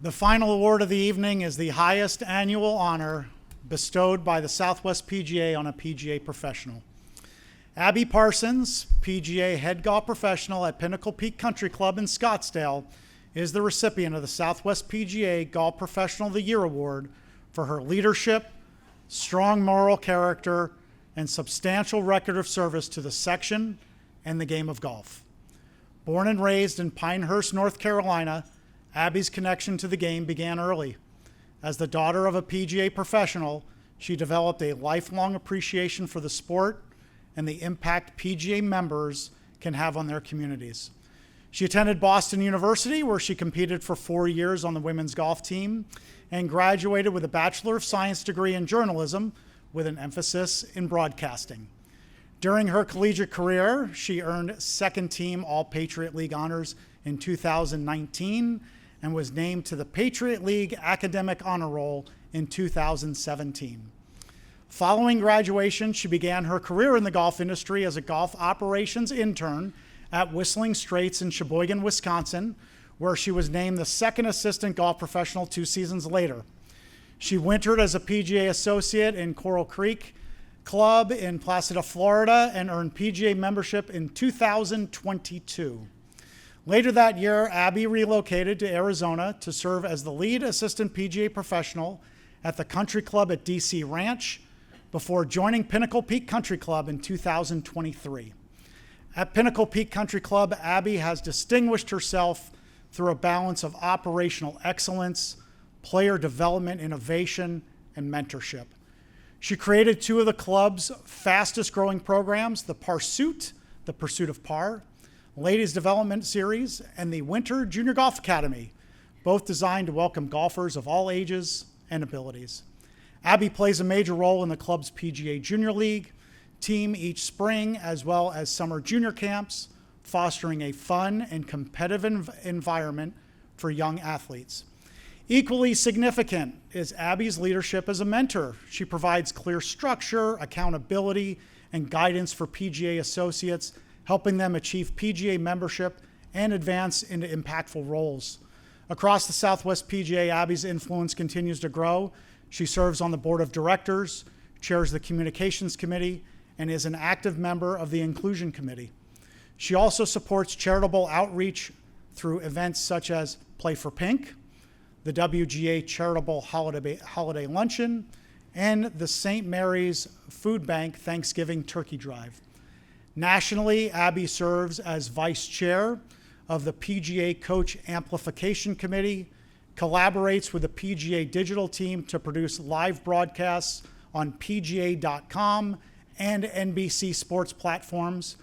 The final award of the evening is the highest annual honor bestowed by the Southwest PGA on a PGA professional. Abby Parsons, PGA head golf professional at Pinnacle Peak Country Club in Scottsdale, is the recipient of the Southwest PGA Golf Professional of the Year Award for her leadership, strong moral character, and substantial record of service to the section and the game of golf. Born and raised in Pinehurst, North Carolina, Abby's connection to the game began early. As the daughter of a PGA professional, she developed a lifelong appreciation for the sport and the impact PGA members can have on their communities. She attended Boston University, where she competed for 4 years on the women's golf team and graduated with a Bachelor of Science degree in journalism with an emphasis in broadcasting. During her collegiate career, she earned second team All-Patriot League honors in 2019 and was named to the Patriot League Academic Honor Roll in 2017. Following graduation, she began her career in the golf industry as a golf operations intern at Whistling Straits in Sheboygan, Wisconsin, where she was named the second assistant golf professional 2 seasons later. She wintered as a PGA associate in Coral Creek Club in Placida, Florida, and earned PGA membership in 2022. Later that year, Abby relocated to Arizona to serve as the lead assistant PGA professional at the country club at DC Ranch before joining Pinnacle Peak Country Club in 2023. At Pinnacle Peak Country Club, Abby has distinguished herself through a balance of operational excellence, player development, innovation, and mentorship. She created 2 of the club's fastest growing programs, the Pursuit, the Pursuit of Par, Ladies Development Series, and the Winter Junior Golf Academy, both designed to welcome golfers of all ages and abilities. Abby plays a major role in the club's PGA Junior League team each spring, as well as summer junior camps, fostering a fun and competitive environment for young athletes. Equally significant is Abby's leadership as a mentor. She provides clear structure, accountability, and guidance for PGA associates, helping them achieve PGA membership and advance into impactful roles. Across the Southwest PGA, Abby's influence continues to grow. She serves on the board of directors, chairs the communications committee, and is an active member of the inclusion committee. She also supports charitable outreach through events such as Play for Pink, the WGA Charitable Holiday Luncheon, and the St. Mary's Food Bank Thanksgiving Turkey Drive. Nationally, Abby serves as vice chair of the PGA Coach Amplification Committee, collaborates with the PGA digital team to produce live broadcasts on PGA.com and NBC sports platforms,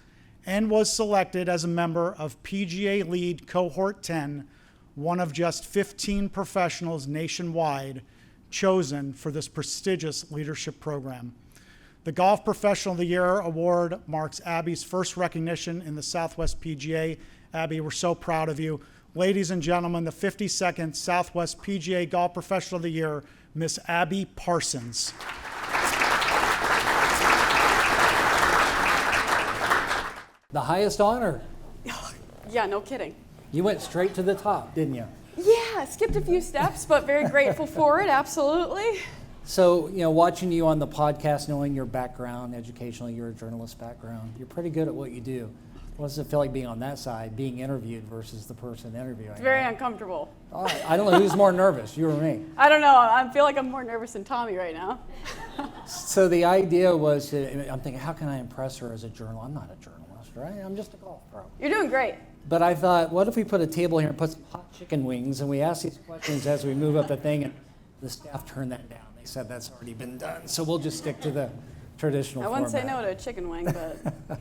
and was selected as a member of PGA Lead Cohort 10, one of just 15 professionals nationwide chosen for this prestigious leadership program. The Golf Professional of the Year Award marks Abby's first recognition in the Southwest PGA. Abby, we're so proud of you. Ladies and gentlemen, the 52nd Southwest PGA Golf Professional of the Year, Miss Abby Parsons. The highest honor. Yeah, no kidding. You went straight to the top, didn't you? Yeah, skipped a few steps, but very grateful for it, absolutely. So, watching you on the podcast, knowing your background, educationally, you're a journalist background, you're pretty good at what you do. What does it feel like being on that side, being interviewed versus the person interviewing? It's very uncomfortable. All right. I don't know who's more nervous, you or me. I don't know. I feel like I'm more nervous than Tommy right now. So the idea was, I'm thinking, how can I impress her as a journalist? I'm not a journalist, right? I'm just a golf pro. You're doing great. But I thought, what if we put a table here and put some hot chicken wings and we ask these questions as we move up the thing, and the staff turned that down. They said that's already been done. So we'll just stick to the traditional I wouldn't format. say no to a chicken wing, but...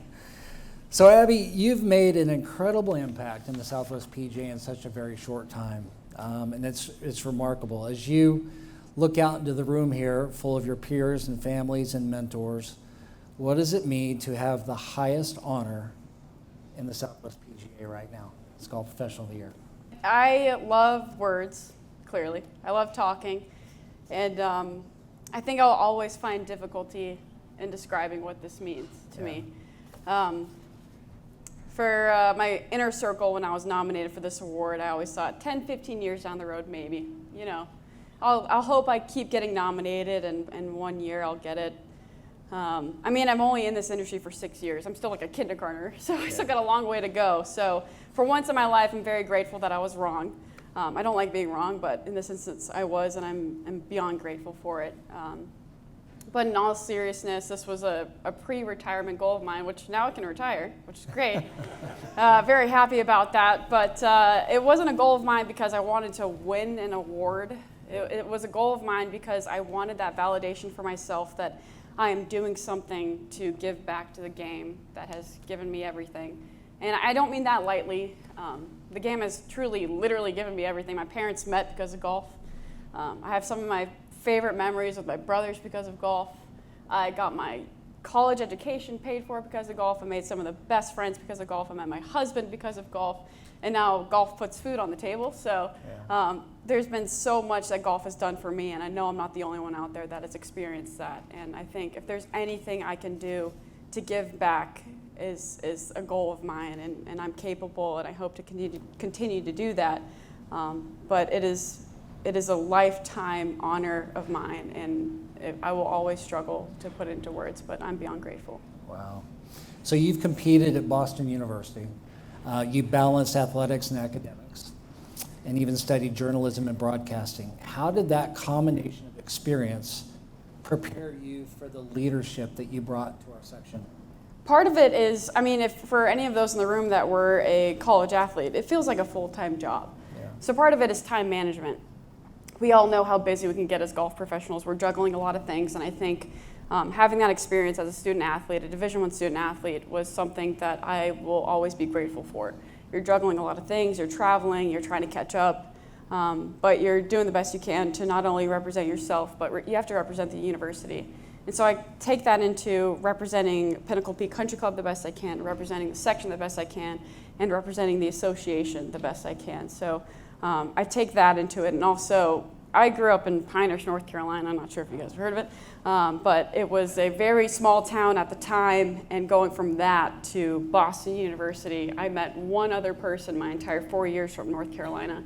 So Abby, you've made an incredible impact in the Southwest PGA in such a very short time, and it's remarkable. As you look out into the room here, full of your peers and families and mentors, what does it mean to have the highest honor in the Southwest PGA right now? It's called Professional of the Year. I love words, clearly. I love talking, and I think I'll always find difficulty in describing what this means to me. For my inner circle, when I was nominated for this award, I always thought 10, 15 years down the road, maybe. You know, I'll hope I keep getting nominated, and 1 year I'll get it. I mean, I'm only in this industry for 6 years. I'm still like a kindergartner, so I still got a long way to go. So for once in my life, I'm very grateful that I was wrong. I don't like being wrong, but in this instance, I was, and I'm beyond grateful for it. But in all seriousness, this was a pre-retirement goal of mine, which now I can retire, which is great. Very happy about that. But it wasn't a goal of mine because I wanted to win an award. It was a goal of mine because I wanted that validation for myself that I am doing something to give back to the game that has given me everything. And I don't mean that lightly. The game has truly, literally given me everything. My parents met because of golf. I have some of my favorite memories with my brothers because of golf. I got my college education paid for because of golf. I made some of the best friends because of golf. I met my husband because of golf. And now golf puts food on the table. So there's been so much that golf has done for me, and I know I'm not the only one out there that has experienced that. And I think if there's anything I can do to give back is a goal of mine, and I'm capable, and I hope to continue to do that. But it is a lifetime honor of mine, and I will always struggle to put it into words, but I'm beyond grateful. Wow. So you've competed at Boston University. You balanced athletics and academics, and even studied journalism and broadcasting. How did that combination of experience prepare you for the leadership that you brought to our section? Part of it is, I mean, if for any of those in the room that were a college athlete, it feels like a full-time job. Yeah. So part of it is time management. We all know how busy we can get as golf professionals. We're juggling a lot of things, and I think having that experience as a student athlete, a Division I student athlete, was something that I will always be grateful for. You're juggling a lot of things, you're traveling, you're trying to catch up, but you're doing the best you can to not only represent yourself, but you have to represent the university. And so I take that into representing Pinnacle Peak Country Club the best I can, representing the section the best I can, and representing the association the best I can. So I take that into it, and also I grew up in Pinehurst, North Carolina. I'm not sure if you guys have heard of it, but it was a very small town at the time, and going from that to Boston University, I met one other person my entire 4 years from North Carolina.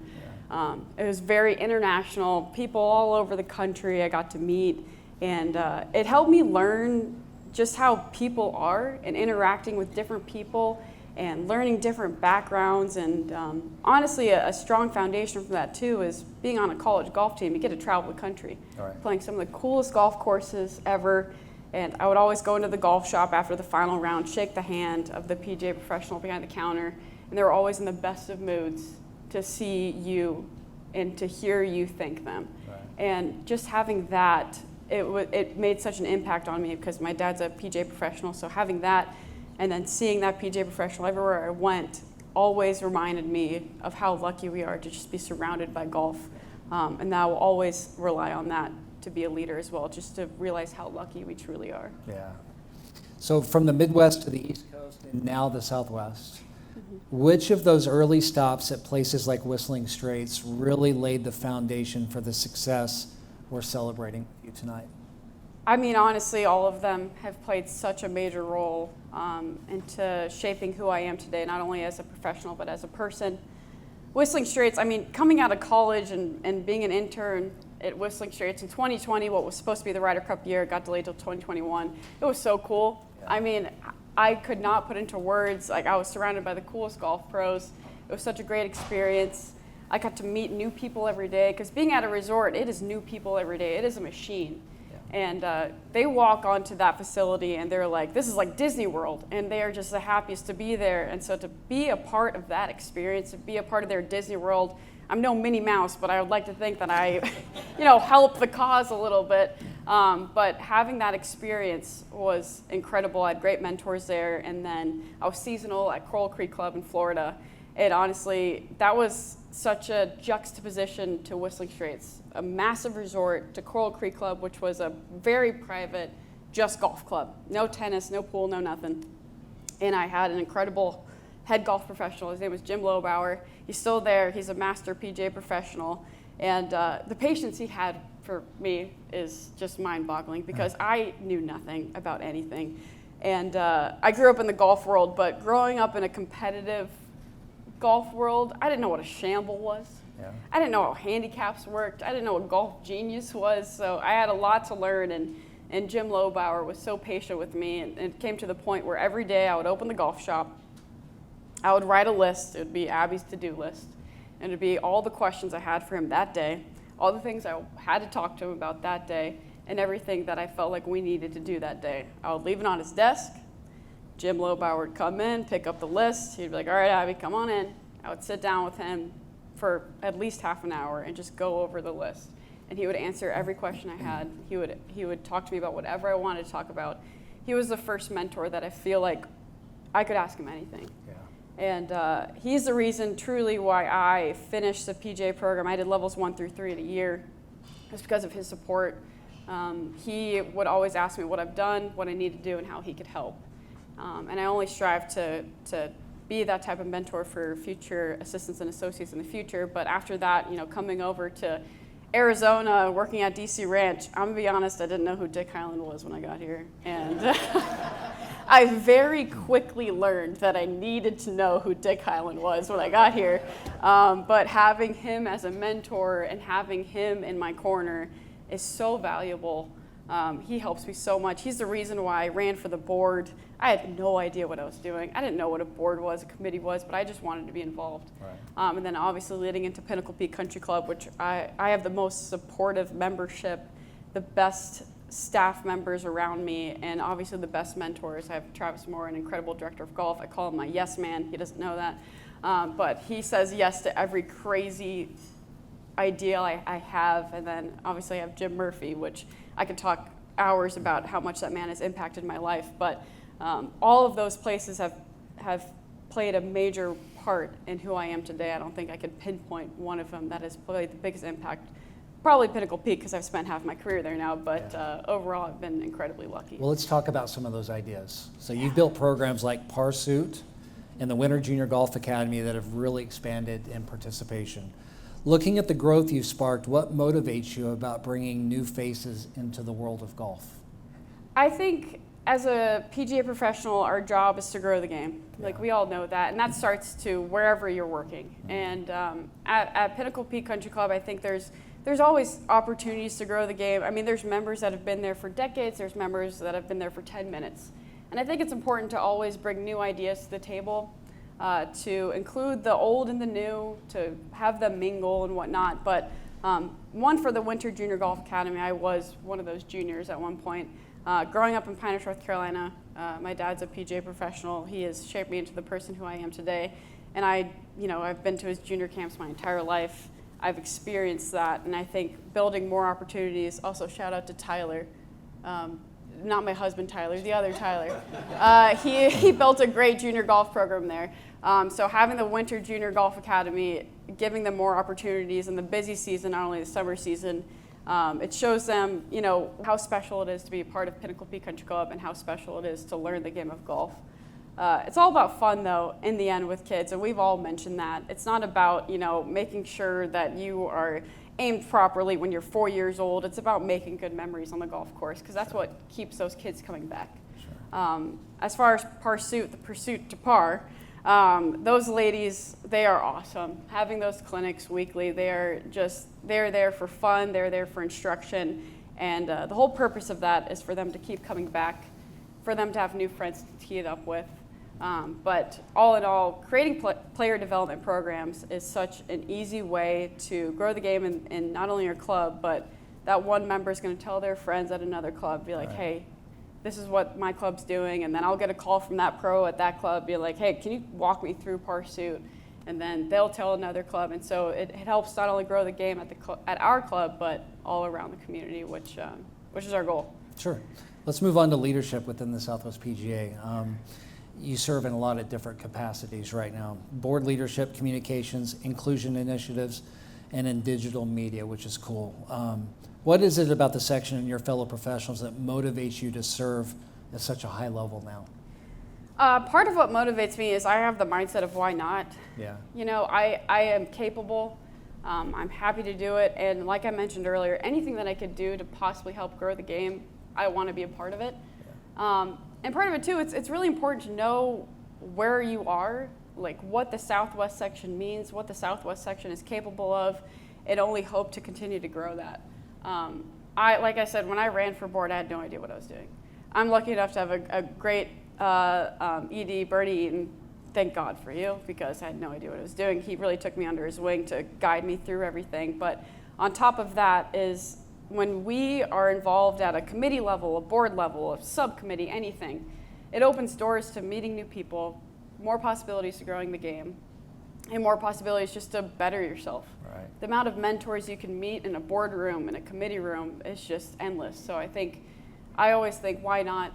It was very international, people all over the country I got to meet, and it helped me learn just how people are and interacting with different people and learning different backgrounds, and honestly a strong foundation for that too is being on a college golf team. You get to travel the country, playing some of the coolest golf courses ever, and I would always go into the golf shop after the final round, shake the hand of the PGA professional behind the counter, and they were always in the best of moods to see you and to hear you thank them. And just having that, it made such an impact on me because my dad's a PGA professional, so having that and then seeing that PGA professional everywhere I went always reminded me of how lucky we are to just be surrounded by golf. And I will always rely on that to be a leader as well, just to realize how lucky we truly are. Yeah. So from the Midwest to the East Coast and now the Southwest, which of those early stops at places like Whistling Straits really laid the foundation for the success we're celebrating with you tonight? I mean, honestly, all of them have played such a major role into shaping who I am today, not only as a professional, but as a person. Whistling Straits, I mean, coming out of college and being an intern at Whistling Straits in 2020, what was supposed to be the Ryder Cup year, got delayed till 2021. It was so cool. Yeah. I mean, I could not put into words, like I was surrounded by the coolest golf pros. It was such a great experience. I got to meet new people every day, because being at a resort, it is new people every day. It is a machine. And they walk onto that facility and they're like, this is like Disney World, and they are just the happiest to be there. And so to be a part of that experience, to be a part of their Disney World, I'm no Minnie Mouse, but I would like to think that I, help the cause a little bit. But having that experience was incredible. I had great mentors there, and then I was seasonal at Coral Creek Club in Florida. And honestly, that was such a juxtaposition to Whistling Straits, a massive resort, to Coral Creek Club, which was a very private, just golf club. No tennis, no pool, no nothing. And I had an incredible head golf professional. His name was Jim Lobauer. He's still there. He's a master PGA professional. And the patience he had for me is just mind-boggling, because I knew nothing about anything. And I grew up in the golf world, but growing up in a competitive golf world, I didn't know what a shamble was. Yeah. I didn't know how handicaps worked. I didn't know what golf genius was. So I had a lot to learn, and Jim Lobauer was so patient with me, and it came to the point where every day I would open the golf shop, I would write a list. It would be Abby's to-do list, and it would be all the questions I had for him that day, all the things I had to talk to him about that day, and everything that I felt like we needed to do that day. I would leave it on his desk. Jim Lobauer would come in, pick up the list. He'd be like, all right, Abby, come on in. I would sit down with him for at least half an hour and just go over the list. And he would answer every question I had. He would talk to me about whatever I wanted to talk about. He was the first mentor that I feel like I could ask him anything. Yeah. And he's the reason truly why I finished the PGA program. I did levels 1 through 3 in a year. It's because of his support. He would always ask me what I've done, what I need to do, and how he could help. And I only strive to be that type of mentor for future assistants and associates in the future. But after that, coming over to Arizona, working at DC Ranch, I'm gonna be honest, I didn't know who Dick Highland was when I got here. And I very quickly learned that I needed to know who Dick Highland was when I got here. But having him as a mentor and having him in my corner is so valuable. He helps me so much. He's the reason why I ran for the board. I had no idea what I was doing. I didn't know what a board was, a committee was, but I just wanted to be involved. Right. And then obviously leading into Pinnacle Peak Country Club, which I have the most supportive membership, the best staff members around me, and obviously the best mentors. I have Travis Moore, an incredible director of golf. I call him my yes man. He doesn't know that. But he says yes to every crazy idea I have. And then obviously I have Jim Murphy, which I could talk hours about how much that man has impacted my life. But all of those places have played a major part in who I am today. I don't think I could pinpoint one of them that has played the biggest impact. Probably Pinnacle Peak, because I've spent half my career there now, but overall I've been incredibly lucky. Well, let's talk about some of those ideas. So you've built programs like Parsons and the Winter Junior Golf Academy that have really expanded in participation. Looking at the growth you've sparked, what motivates you about bringing new faces into the world of golf? I think as a PGA professional, our job is to grow the game. Like, we all know that, and that starts to wherever you're working. And at Pinnacle Peak Country Club, I think there's always opportunities to grow the game. I mean, there's members that have been there for decades. There's members that have been there for 10 minutes. And I think it's important to always bring new ideas to the table, to include the old and the new, to have them mingle and whatnot. But one, for the Winter Junior Golf Academy, I was one of those juniors at one point. Growing up in Pinehurst, North Carolina, my dad's a PGA professional. He has shaped me into the person who I am today. And I've been to his junior camps my entire life. I've experienced that, and I think building more opportunities. Also, shout out to Tyler, not my husband Tyler, the other Tyler. He built a great junior golf program there. So having the Winter Junior Golf Academy, giving them more opportunities in the busy season, not only the summer season, it shows them, how special it is to be a part of Pinnacle Peak Country Club and how special it is to learn the game of golf. It's all about fun, though, in the end with kids, and we've all mentioned that. It's not about, making sure that you are aimed properly when you're 4 years old. It's about making good memories on the golf course, because that's what keeps those kids coming back. Sure. As far as the pursuit to par, those ladies, they are awesome. Having those clinics weekly, they're there for fun, they're there for instruction, and the whole purpose of that is for them to keep coming back, for them to have new friends to tee it up with. But all in all, creating player development programs is such an easy way to grow the game in not only your club, but that one member is going to tell their friends at another club, be like, right. Hey, this is what my club's doing, and then I'll get a call from that pro at that club, be like, hey, can you walk me through Pursuit? And then they'll tell another club, and so it helps not only grow the game at our club, but all around the community, which is our goal. Sure. Let's move on to leadership within the Southwest PGA. You serve in a lot of different capacities right now. Board leadership, communications, inclusion initiatives, and in digital media, which is cool. What is it about the section and your fellow professionals that motivates you to serve at such a high level now? Part of what motivates me is I have the mindset of why not. Yeah. I am capable. I'm happy to do it. And like I mentioned earlier, anything that I could do to possibly help grow the game, I want to be a part of it. And part of it too, it's really important to know where you are, like what the Southwest section means, what the Southwest section is capable of, and only hope to continue to grow that. Like I said, when I ran for board, I had no idea what I was doing. I'm lucky enough to have a great ED, Bernie Eaton. Thank God for you, because I had no idea what I was doing. He really took me under his wing to guide me through everything. But on top of that is when we are involved at a committee level, a board level, a subcommittee, anything, it opens doors to meeting new people, more possibilities to growing the game, and more possibilities just to better yourself. Right. The amount of mentors you can meet in a boardroom, in a committee room, is just endless. So I always think, why not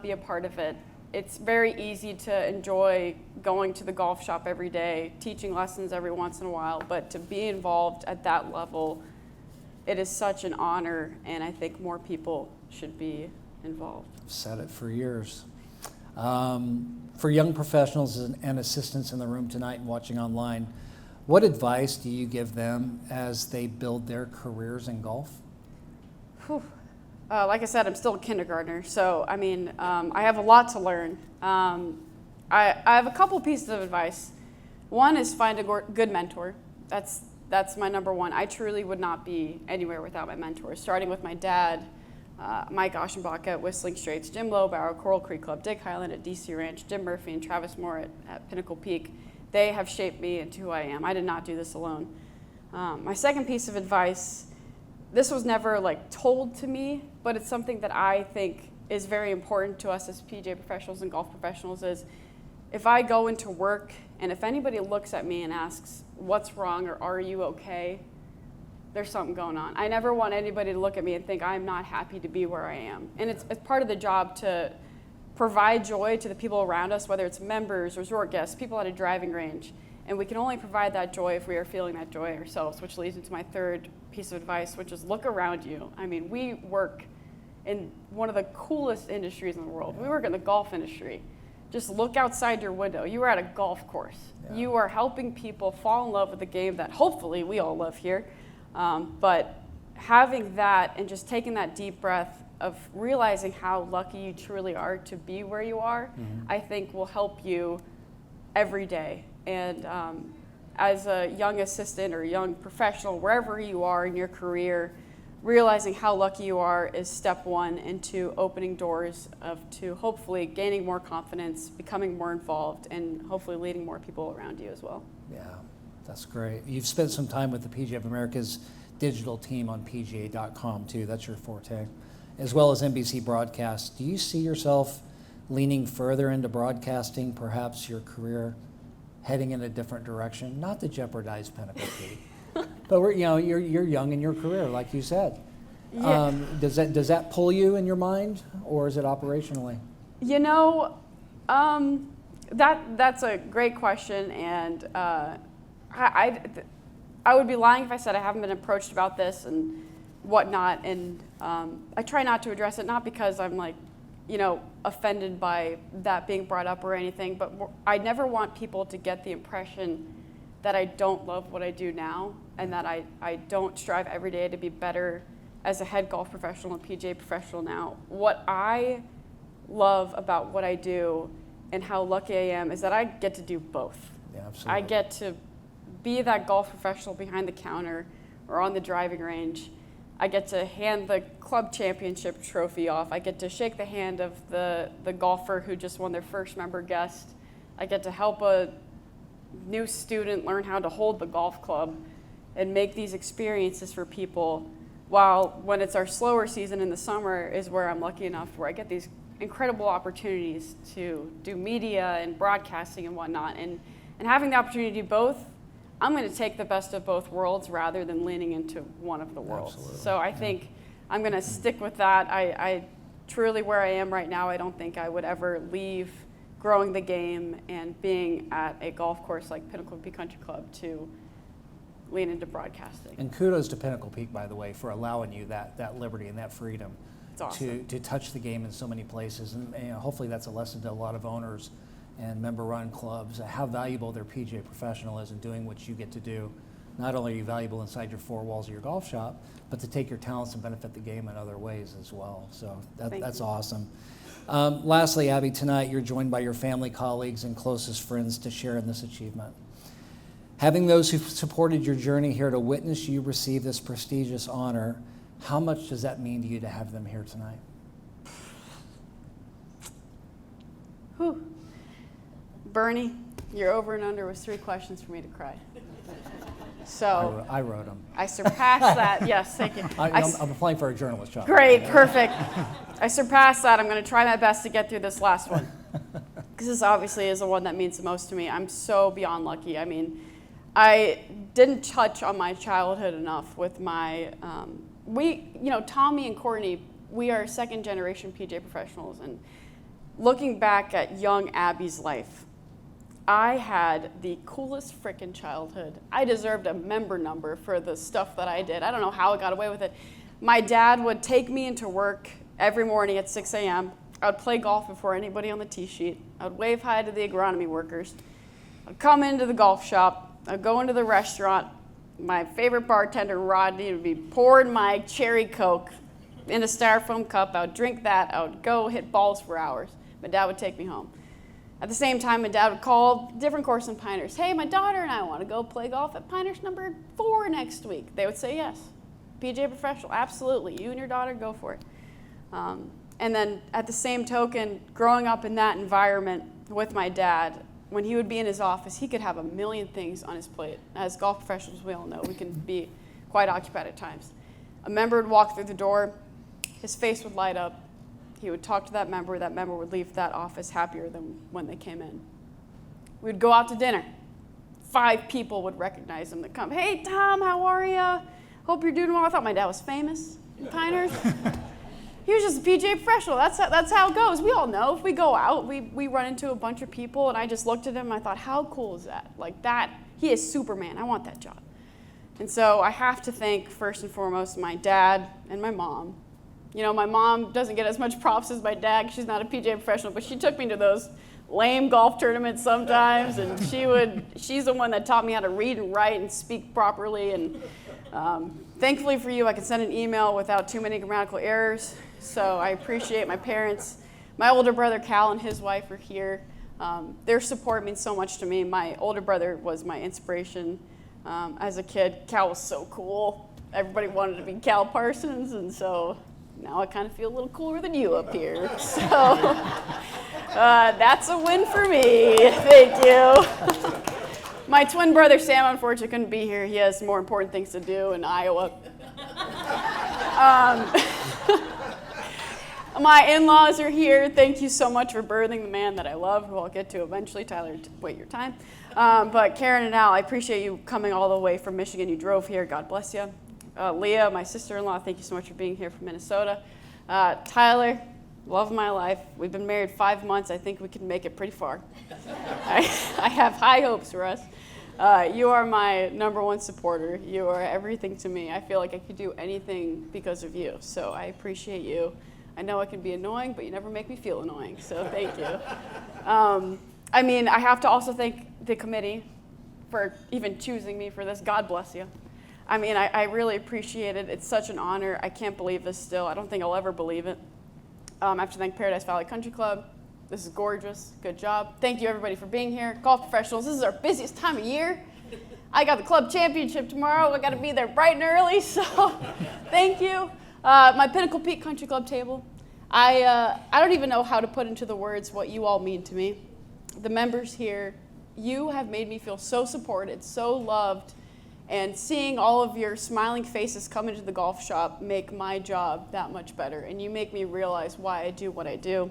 be a part of it? It's very easy to enjoy going to the golf shop every day, teaching lessons every once in a while, but to be involved at that level, it is such an honor, and I think more people should be involved. I've said it for years. For young professionals and assistants in the room tonight and watching online, what advice do you give them as they build their careers in golf? Whew. Like I said, I'm still a kindergartner, so I have a lot to learn. I have a couple pieces of advice. One is find a good mentor. That's my number one. I truly would not be anywhere without my mentors, starting with my dad, Mike Oschenbach at Whistling Straits, Jim Lowbauer, Coral Creek Club, Dick Highland at DC Ranch, Jim Murphy and Travis Moore at Pinnacle Peak. They have shaped me into who I am. I did not do this alone. My second piece of advice, this was never told to me, but it's something that I think is very important to us as PGA professionals and golf professionals, is if I go into work and if anybody looks at me and asks, what's wrong or are you okay? There's something going on. I never want anybody to look at me and think I'm not happy to be where I am. And it's part of the job to provide joy to the people around us, whether it's members, resort guests, people at a driving range. And we can only provide that joy if we are feeling that joy ourselves, which leads into my third piece of advice, which is look around you. We work in one of the coolest industries in the world. We work in the golf industry. Just look outside your window. You are at a golf course. Yeah. You are helping people fall in love with the game that hopefully we all love here. But having that and just taking that deep breath of realizing how lucky you truly are to be where you are, I think will help you every day. And as a young assistant or young professional, wherever you are in your career, realizing how lucky you are is step one into opening doors to hopefully gaining more confidence, becoming more involved, and hopefully leading more people around you as well. Yeah, that's great. You've spent some time with the PGA of America's digital team on PGA.com too. That's your forte, as well as NBC broadcast. Do you see yourself leaning further into broadcasting, perhaps your career heading in a different direction? Not to jeopardize Pinnacle Peak. But you're young in your career, like you said. Yeah. Does that pull you in your mind, or is it operationally? That's a great question, and I would be lying if I said I haven't been approached about this and whatnot. And I try not to address it, not because I'm offended by that being brought up or anything, but I never want people to get the impression that I don't love what I do now and that I don't strive every day to be better as a head golf professional and PGA professional now. What I love about what I do and how lucky I am is that I get to do both. Yeah, absolutely. I get to be that golf professional behind the counter or on the driving range. I get to hand the club championship trophy off. I get to shake the hand of the golfer who just won their first member guest. I get to help a new student learn how to hold the golf club and make these experiences for people, while when it's our slower season in the summer is where I'm lucky enough where I get these incredible opportunities to do media and broadcasting and whatnot. And having the opportunity to do both, I'm going to take the best of both worlds rather than leaning into one of the worlds. Absolutely. So I think I'm going to stick with that. I truly, where I am right now, I don't think I would ever leave growing the game and being at a golf course like Pinnacle Peak Country Club to lean into broadcasting. And kudos to Pinnacle Peak, by the way, for allowing you that liberty and that freedom awesome. to touch the game in so many places. And hopefully that's a lesson to a lot of owners and member-run clubs, how valuable their PGA professional is in doing what you get to do. Not only are you valuable inside your four walls of your golf shop, but to take your talents and benefit the game in other ways as well. So that's awesome. Lastly, Abby, tonight you're joined by your family, colleagues, and closest friends to share in this achievement. Having those who've supported your journey here to witness you receive this prestigious honor, how much does that mean to you to have them here tonight? Whew. Bernie, your over and under was 3 questions for me to cry. So I wrote them. I surpassed that. Yes, thank you. I'm applying for a journalist job. Great, perfect. I surpassed that. I'm going to try my best to get through this last one. Because this obviously is the one that means the most to me. I'm so beyond lucky. I mean, I didn't touch on my childhood enough with my, Tommy and Courtney, we are second generation PGA professionals. And looking back at young Abby's life, I had the coolest frickin' childhood. I deserved a member number for the stuff that I did. I don't know how I got away with it. My dad would take me into work every morning at 6 a.m. I would play golf before anybody on the tee sheet. I would wave hi to the agronomy workers. I'd come into the golf shop. I'd go into the restaurant. My favorite bartender, Rodney, would be pouring my cherry Coke in a styrofoam cup. I would drink that. I would go hit balls for hours. My dad would take me home. At the same time, my dad would call different course in Pinehurst. Hey, my daughter and I want to go play golf at Pinehurst number 4 next week. They would say yes. PGA professional, absolutely. You and your daughter, go for it. And then at the same token, growing up in that environment with my dad, when he would be in his office, he could have a million things on his plate. As golf professionals, we all know, we can be quite occupied at times. A member would walk through the door, his face would light up. He would talk to that member would leave that office happier than when they came in. We'd go out to dinner. 5 people would recognize him that come, hey, Tom, how are you? Hope you're doing well. I thought my dad was famous in Pinehurst. He was just a PGA professional. That's how it goes. We all know. If we go out, we run into a bunch of people, and I just looked at him and I thought, how cool is that? Like that, he is Superman. I want that job. And so I have to thank, first and foremost, my dad and my mom. You know, my mom doesn't get as much props as my dad 'cause she's not a PGA professional, but she took me to those lame golf tournaments sometimes, and she's the one that taught me how to read and write and speak properly. And thankfully for you, I can send an email without too many grammatical errors. So I appreciate my parents. My older brother, Cal, and his wife are here. Their support means so much to me. My older brother was my inspiration as a kid. Cal was so cool. Everybody wanted to be Cal Parsons, and so now I kind of feel a little cooler than you up here. So that's a win for me. Thank you. My twin brother, Sam, unfortunately couldn't be here. He has more important things to do in Iowa. My in-laws are here. Thank you so much for birthing the man that I love, who I'll get to eventually. Tyler, wait your time. But Karen and Al, I appreciate you coming all the way from Michigan. You drove here. God bless you. Leah, my sister-in-law, thank you so much for being here from Minnesota. Tyler, love of my life. We've been married 5 months. I think we can make it pretty far. I have high hopes for us. You are my #1 supporter. You are everything to me. I feel like I could do anything because of you. So I appreciate you. I know I can be annoying, but you never make me feel annoying. So thank you. I have to also thank the committee for even choosing me for this. God bless you. I really appreciate it. It's such an honor. I can't believe this still. I don't think I'll ever believe it. I have to thank Paradise Valley Country Club. This is gorgeous. Good job. Thank you, everybody, for being here. Golf professionals, this is our busiest time of year. I got the club championship tomorrow. I got to be there bright and early, so thank you. My Pinnacle Peak Country Club table. I don't even know how to put into the words what you all mean to me. The members here, you have made me feel so supported, so loved, and seeing all of your smiling faces come into the golf shop make my job that much better, and you make me realize why I do what I do.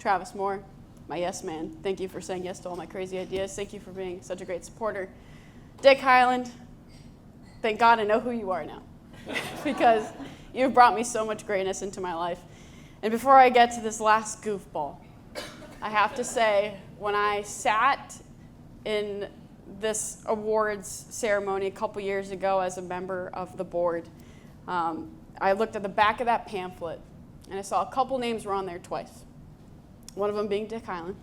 Travis Moore, my yes man, thank you for saying yes to all my crazy ideas. Thank you for being such a great supporter. Dick Highland, thank God I know who you are now because you've brought me so much greatness into my life. And before I get to this last goofball, I have to say, when I sat in this awards ceremony a couple years ago as a member of the board, I looked at the back of that pamphlet and I saw a couple names were on there twice. One of them being Dick Highland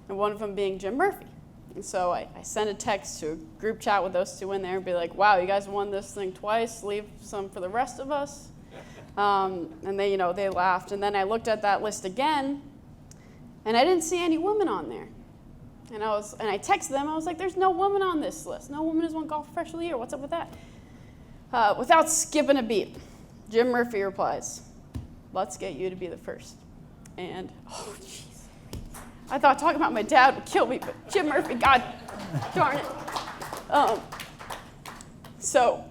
and one of them being Jim Murphy. And so I sent a text to a group chat with those two in there and be like, wow, you guys won this thing twice, leave some for the rest of us. And they laughed. And then I looked at that list again And I didn't see any women on there. And I texted them, I was like, there's no woman on this list. No woman has won Golf Professional of the Year. What's up with that? Without skipping a beat, Jim Murphy replies, let's get you to be the first. And, oh, jeez. I thought talking about my dad would kill me, but Jim Murphy, God darn it. So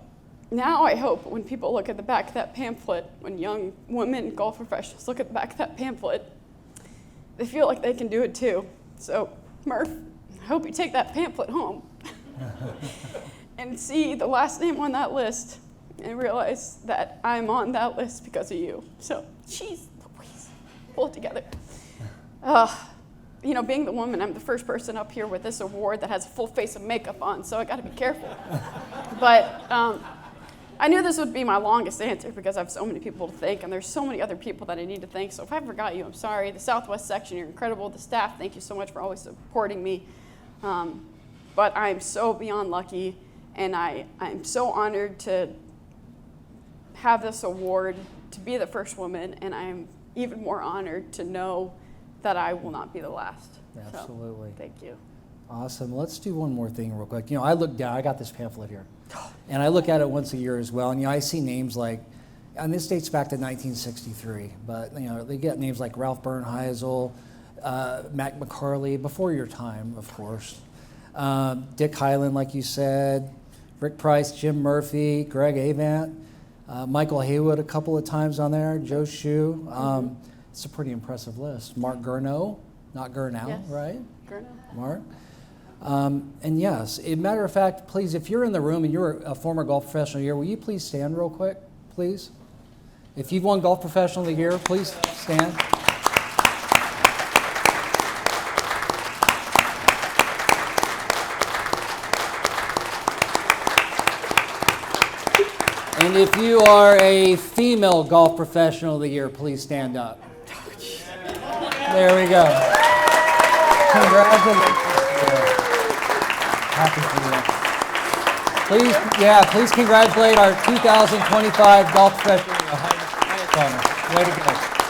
now I hope when people look at the back of that pamphlet, when young women golf professionals look at the back of that pamphlet, they feel like they can do it too. So Murph, I hope you take that pamphlet home and see the last name on that list and realize that I'm on that list because of you. So, jeez Louise, pull it together. You know, being the woman, I'm the first person up here with this award that has a full face of makeup on, so I got to be careful. But I knew this would be my longest answer because I have so many people to thank, and there's so many other people that I need to thank. So if I forgot you, I'm sorry. The Southwest section, you're incredible. The staff, thank you so much for always supporting me. But I'm so beyond lucky, and I'm so honored to have this award, to be the first woman, and I'm even more honored to know that I will not be the last. Absolutely. So, thank you. Awesome. Let's do one more thing real quick. You know, I look down, I got this pamphlet here, and I look at it once a year as well, and you know, I see names like, and this dates back to 1963, but you know, they get names like Ralph Bernheisel, Mac McCarley, before your time, of course. Dick Hyland, like you said, Rick Price, Jim Murphy, Greg Avant, Michael Haywood a couple of times on there, Joe Shue. It's a pretty impressive list. Mark Gurnow, not Gurnow, Yes. right? Gurnow. Mark. And yes, as a matter of fact, please, if you're in the room and you're a former golf professional of the year, will you please stand real quick, please? If you've won Golf Professional of the Year, please stand. And if you are a female Golf Professional of the Year, please stand up. There we go. Congratulations. Happy for you. Please congratulate our 2025 Golf Professional. Way to go.